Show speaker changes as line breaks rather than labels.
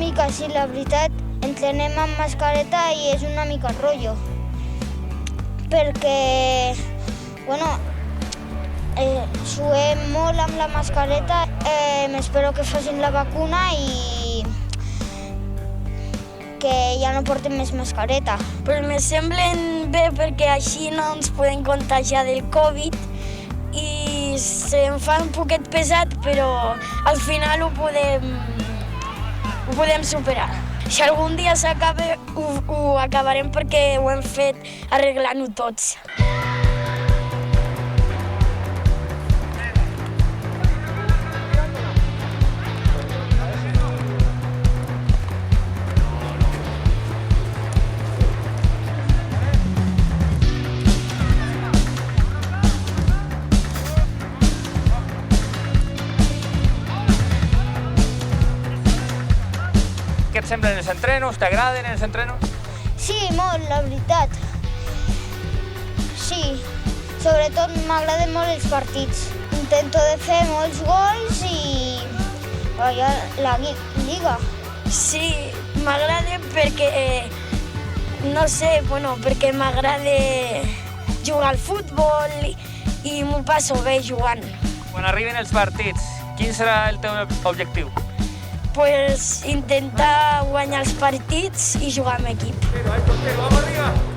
mica, sí, la veritat, entrenem amb mascareta i és una mica rotllo. Perquè, bueno, suem molt amb la mascareta, espero que facin la vacuna i que ja no portem més mascareta.
Pues me semblen bé perquè així no ens podem contagiar del Covid i se'm fa un poquet pesat, però al final ho podem superar. Si algun dia s'acaba, ho acabarem perquè ho hem fet arreglant-ho tots.
Què et semblen els entrenos? T'agraden els entrenos?
Sí, molt, la veritat. Sí, sobretot m'agraden molt els partits. Intento de fer molts gols i guanyar la lliga.
Sí, m'agrada perquè, no sé, perquè m'agrada jugar al futbol i m'ho passo bé jugant.
Quan arriben els partits, quin serà el teu objectiu?
Pues intentar guanyar els partits i jugar amb equip.
Vamos arriba!